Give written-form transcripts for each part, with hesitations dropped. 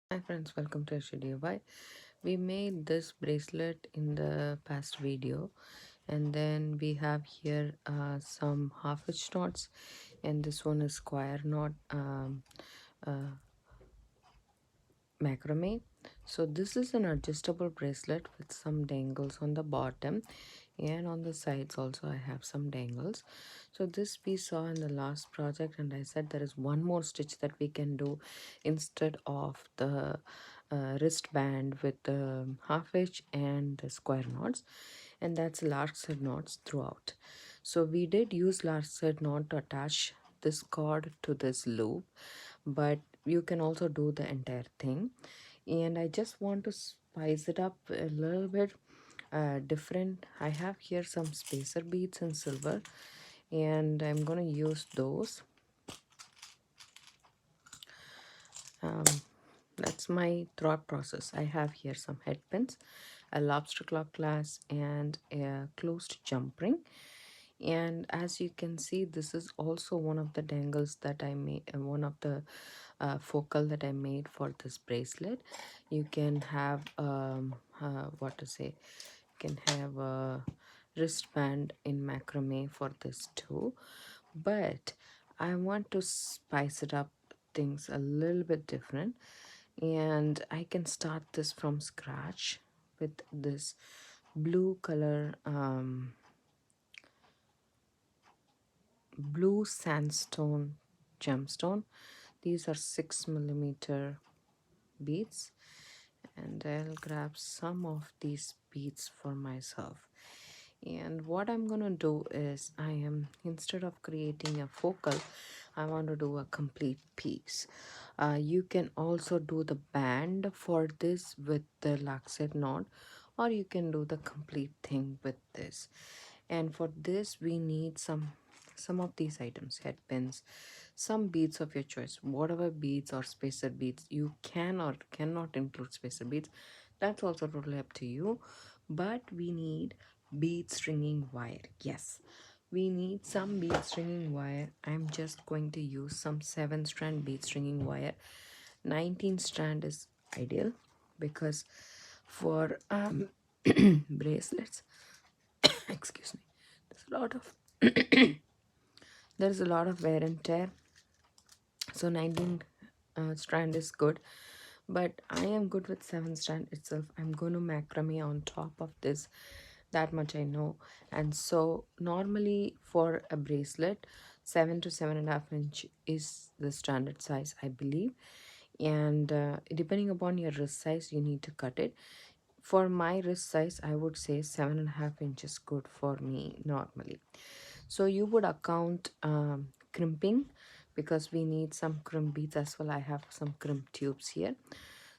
Hi friends, welcome to Aishudiy. Why we made this bracelet in the past video, and then we have here some half-inch knots, and this one is square knot uh, macrame. So this is an adjustable bracelet with some dangles on the bottom, and on the sides also I have some dangles. So this we saw in the last project, and I said there is one more stitch that we can do instead of the wristband with the half inch and the square knots, and that's large side knots throughout. So we did use large side knot to attach this cord to this loop, but you can also do the entire thing. And I just want to spice it up a little bit different. I have here some spacer beads in silver, and I'm gonna use those. um, that's my thought process. I have here some head pins, a lobster claw glass, and a closed jump ring. And as you can see, this is also one of the dangles that I made, one of the focal that I made for this bracelet. You can have what to say, you can have a wristband in macrame for this too, but I want to spice it up, things a little bit different, and I can start this from scratch with this blue color blue sandstone gemstone. These are 6 millimeter beads, and I'll grab some of these beads for myself. And what I'm gonna do is, I am, instead of creating a focal, I want to do a complete piece. You can also do the band for this with the laxate knot, or you can do the complete thing with this. And for this we need some of these items: head pins, some beads of your choice, whatever beads or spacer beads. You can or cannot include spacer beads, that's also totally up to you. But we need bead stringing wire. Yes, we need some bead stringing wire. I'm just going to use some 7-strand bead stringing wire. 19 strand is ideal, because for bracelets, excuse me, there's a lot of there's a lot of wear and tear. So 19 strand is good, but I am good with 7 strand itself. I'm going to macrame on top of this, that much I know. And so normally for a bracelet, 7 to 7.5 inch is the standard size, I believe. And depending upon your wrist size, you need to cut it. For my wrist size, I would say 7.5 inch is good for me normally. So you would account crimping, because we need some crimp beads as well. I have some crimp tubes here,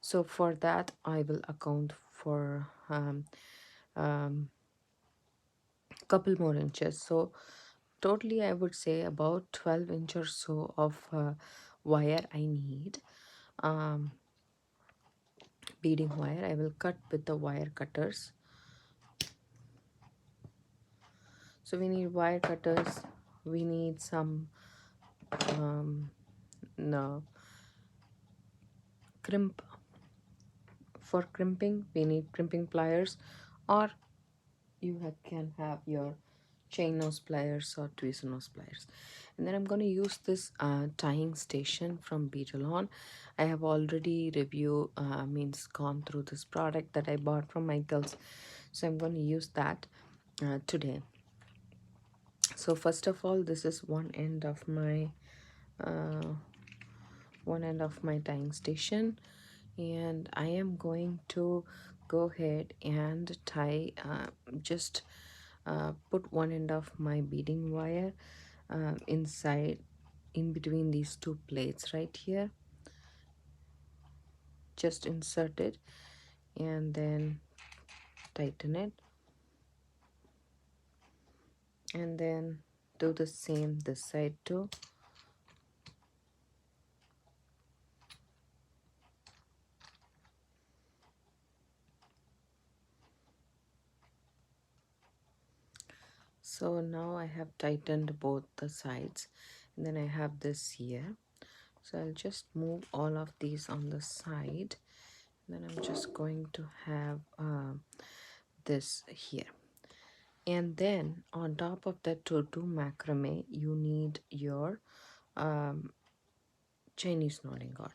so for that I will account for couple more inches. So totally I would say about 12 inch or so of wire I need. um, Beading wire I will cut with the wire cutters. So we need wire cutters, we need some no crimp. For crimping we need crimping pliers, or you can have your chain nose pliers or tweezer nose pliers. And then I'm going to use this tying station from Beetalon. I have already means gone through this product that I bought from Michaels, so I'm going to use that today. So first of all, this is uh, one end of my tying station, and I am going to go ahead and tie just put one end of my beading wire inside, in between these two plates right here. Just insert it and then tighten it, and then do the same this side too. So now I have tightened both the sides, and then I have this here. So I'll just move all of these on the side. Then I'm just going to have this here. And then on top of that, to do macrame, you need your Chinese knotting cord.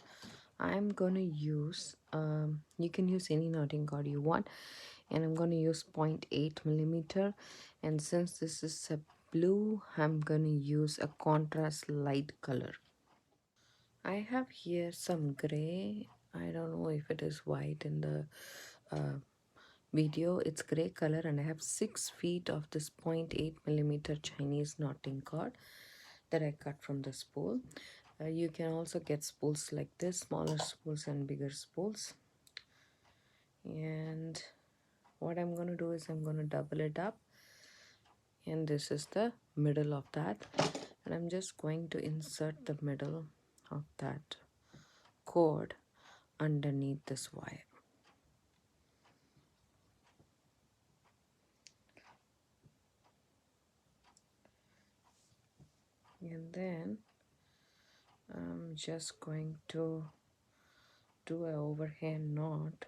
I'm gonna use you can use any knotting cord you want, and I'm gonna use 0.8 millimeter. And since this is a blue, I'm gonna use a contrast light color. I have here some gray. I don't know if it is white in the video. It's gray color, and I have 6 feet of this 0.8 millimeter Chinese knotting cord that I cut from the spool. You can also get spools like this, smaller spools and bigger spools. And what I'm going to do is I'm going to double it up, and this is the middle of that, and I'm just going to insert the middle of that cord underneath this wire. And then I'm just going to do an overhand knot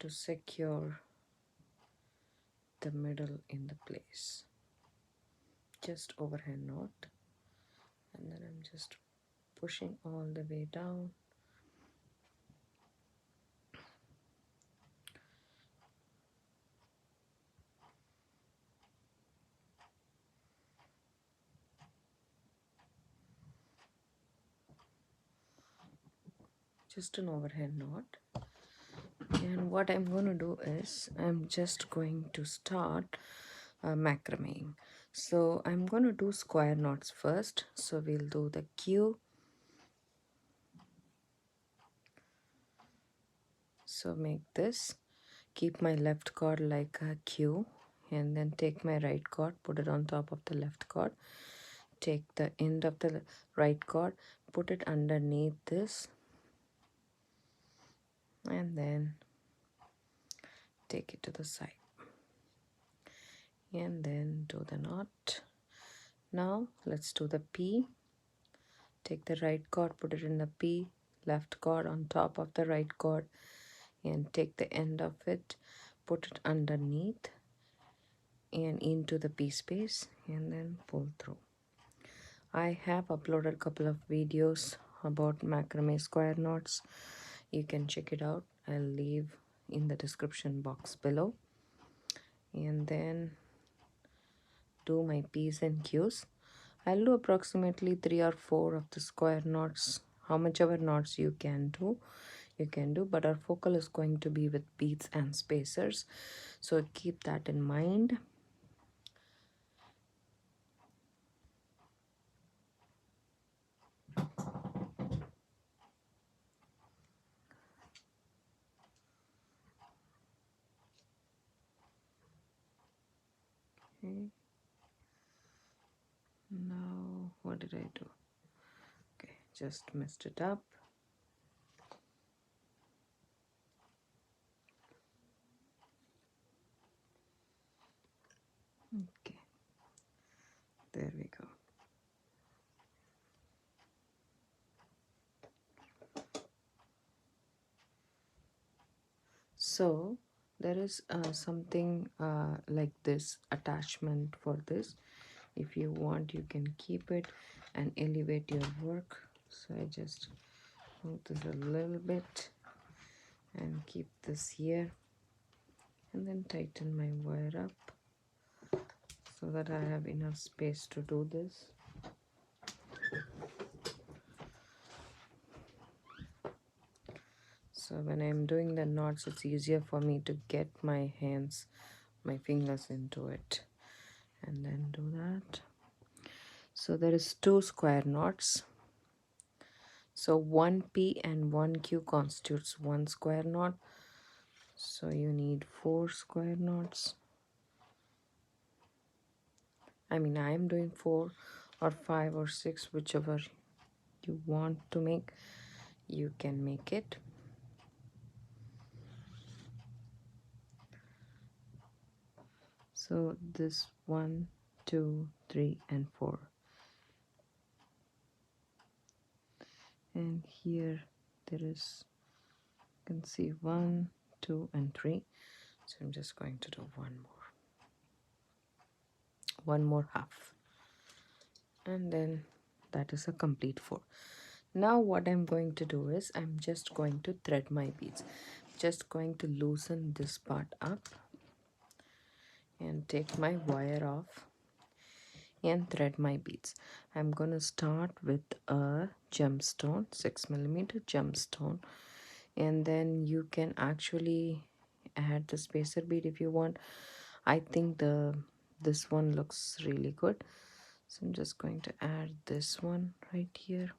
to secure the middle in the place. Just overhand knot, and then I'm just pushing all the way down. Just an overhand knot. And what I'm going to do is I'm just going to start macrameing. So I'm going to do square knots first. So we'll do the Q. So make this, keep my left cord like a Q, and then take my right cord, put it on top of the left cord, take the end of the right cord, put it underneath this, and then take it to the side, and then do the knot. Now let's do the P. Take the right cord, put it in the P, left cord on top of the right cord, and take the end of it, put it underneath and into the P space, and then pull through. I have uploaded a couple of videos about macrame square knots. You can check it out. I'll leave in the description box below. And then do my P's and Q's. I'll do approximately 3 or 4 of the square knots. How much ever knots you can do, but our focal is going to be with beads and spacers, so keep that in mind. Okay. Now what did I do? Okay, just messed it up. Okay, there we go. So there is something like this attachment for this. If you want, you can keep it and elevate your work. So I just move this a little bit and keep this here, and then tighten my wire up so that I have enough space to do this. So when I'm doing the knots, it's easier for me to get my fingers into it, and then do that. So there is 2 square knots. So 1 P and 1 Q constitutes 1 square knot. So you need 4 square knots. I mean, I am doing 4 or 5 or 6, whichever you want to make, you can make it. So this 1, 2, 3, and 4. and here there is, you can see 1, 2 and 3. So I'm just going to do one more half, and then that is a complete 4. Now what I'm going to do is I'm just going to thread my beads. Just going to loosen this part up and take my wire off and thread my beads. I'm gonna start with a gemstone, 6mm gemstone, and then you can actually add the spacer bead if you want. I think this one looks really good, so I'm just going to add this one right here.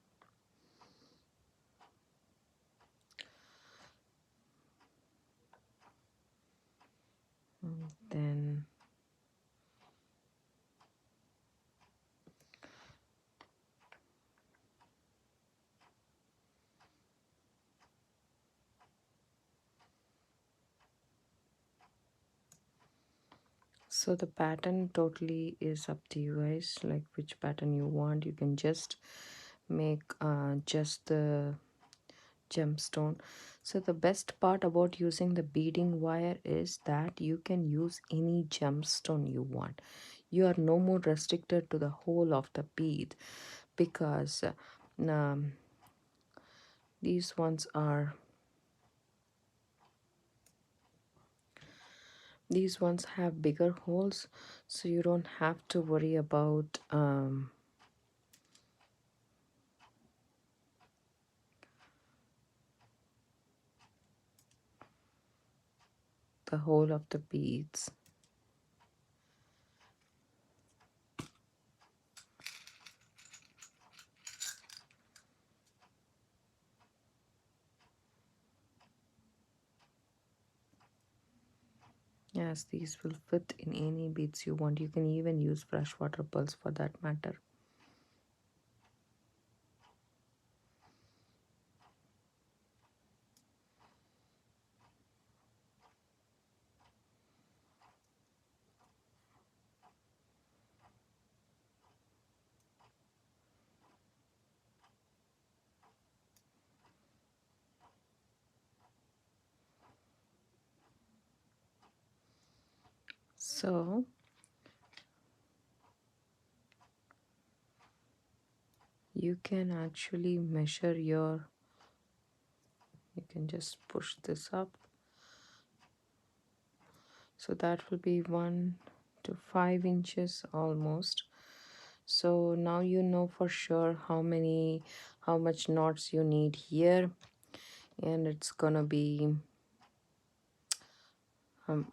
And then so the pattern totally is up to you guys, like which pattern you want. You can just make just the gemstone. So the best part about using the beading wire is that you can use any gemstone you want. You are no more restricted to the whole of the bead, because um, these ones have bigger holes, so you don't have to worry about the whole of the beads. Yes, these will fit in any beads you want. You can even use freshwater pearls for that matter. So you can actually measure your, you can just push this up, so that will be 1 to 5 inches almost. So now you know for sure how much knots you need here, and it's gonna be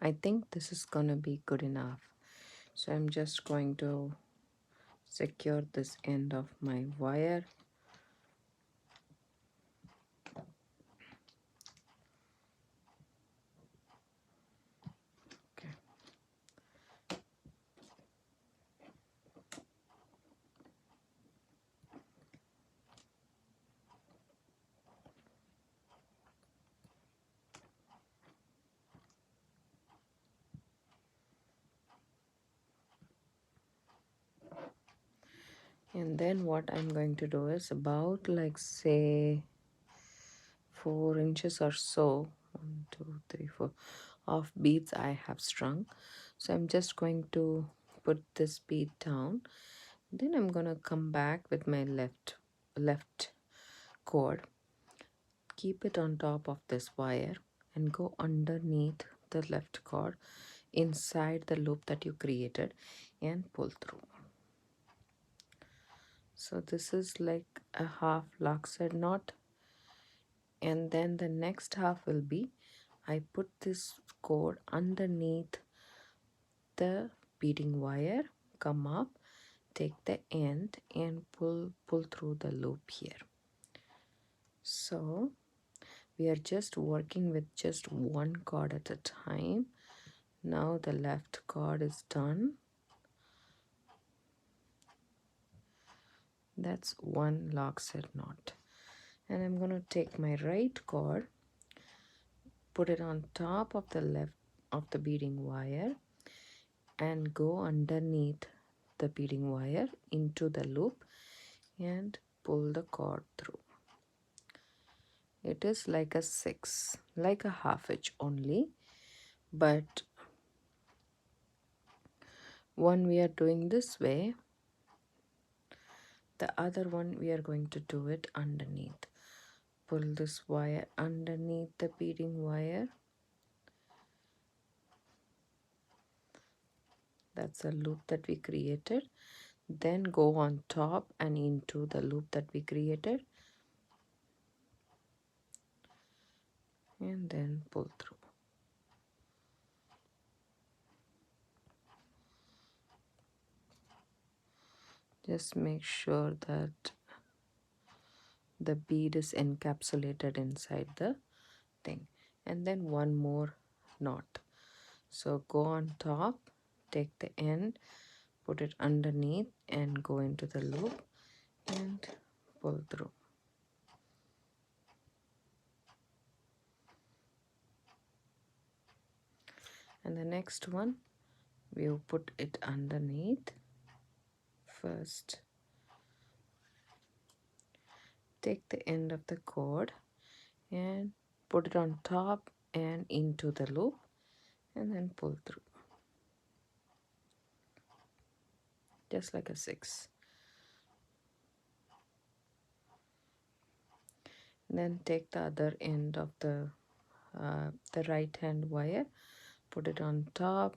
I think this is gonna be good enough. So I'm just going to secure this end of my wire. Okay. And then what I'm going to do is about, like, say 4 inches or so, 1 2 3 4 of beads I have strung. So I'm just going to put this bead down, then I'm gonna come back with my left cord, keep it on top of this wire, and go underneath the left cord inside the loop that you created and pull through. So this is like a half lockset knot, and then the next half will be, I put this cord underneath the beading wire, come up, take the end and pull through the loop here. So we are just working with just one cord at a time. Now the left cord is done. That's one lockset knot, and I'm going to take my right cord, put it on top of the left of the beading wire, and go underneath the beading wire into the loop and pull the cord through. It is like a 6, like a half inch only, but one we are doing this way, the other one we are going to do it underneath. Pull this wire underneath the beading wire. That's a loop that we created. Then go on top and into the loop that we created, and then pull through. Just make sure that the bead is encapsulated inside the thing. And then one more knot. So go on top, take the end, put it underneath and go into the loop and pull through. And the next one, we'll put it underneath. First, take the end of the cord and put it on top and into the loop and then pull through. Just like a 6. Then take the other end of the right hand wire, put it on top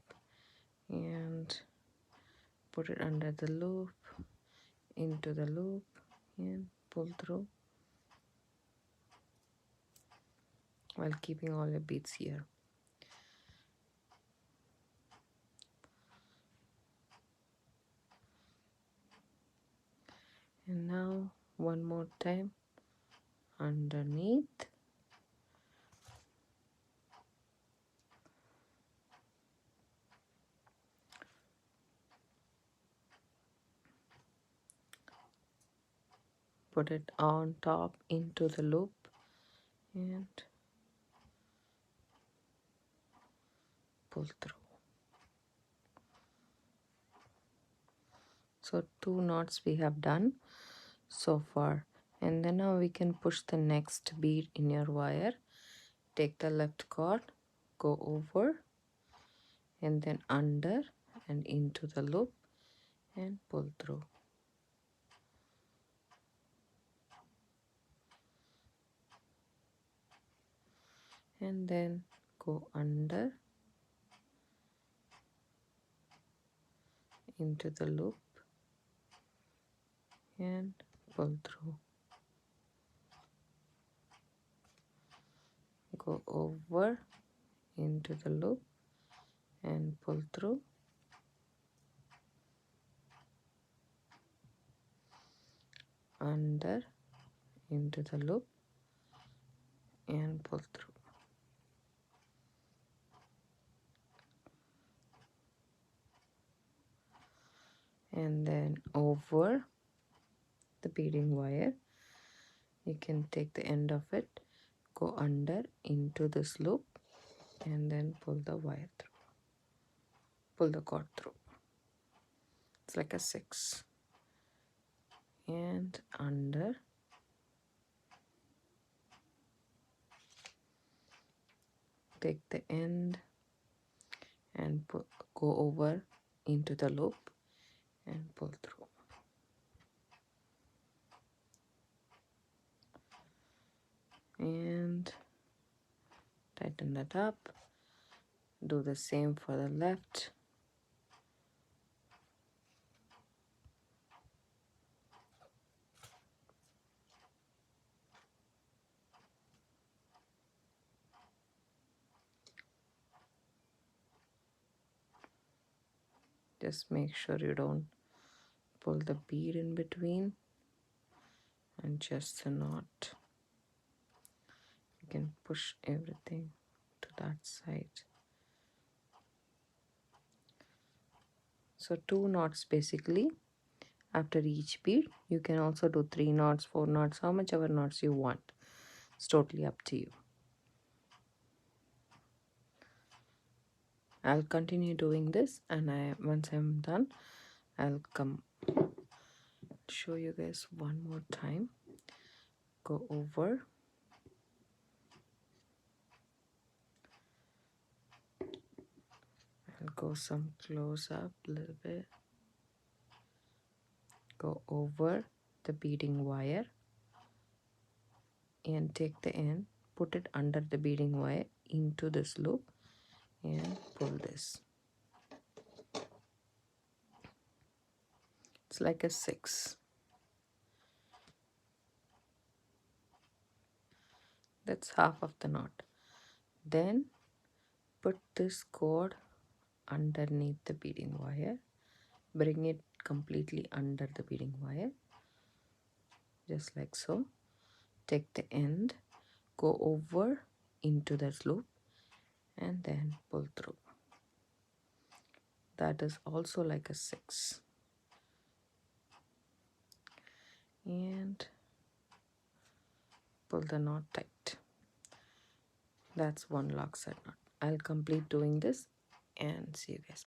and put it under the loop, into the loop and pull through while keeping all your beads here. And now one more time underneath, put it on top into the loop and pull through. So 2 knots we have done so far, and then now we can push the next bead in your wire. Take the left cord, go over and then under and into the loop and pull through. And then go under into the loop and pull through. Go over into the loop and pull through. Under into the loop and pull through. And then over the beading wire, you can take the end of it, go under into this loop and then pull the wire through, pull the cord through. It's like a 6. And under, take the end and go over into the loop and pull through. And tighten that up. Do the same for the left. Just make sure you don't pull the bead in between and just a knot. You can push everything to that side. So 2 knots basically after each bead. You can also do 3 knots, 4 knots, how much ever knots you want. It's totally up to you. I'll continue doing this, and once I'm done, I'll come show you guys one more time. Go over go some close up a little bit. Go over the beading wire and take the end, put it under the beading wire into this loop and pull this. It's like a 6. That's half of the knot. Then put this cord underneath the beading wire. Bring it completely under the beading wire, just like so. Take the end, go over into this loop and then pull through. That is also like a 6. And pull the knot tight. That's one lock side knot. I'll complete doing this and see you guys.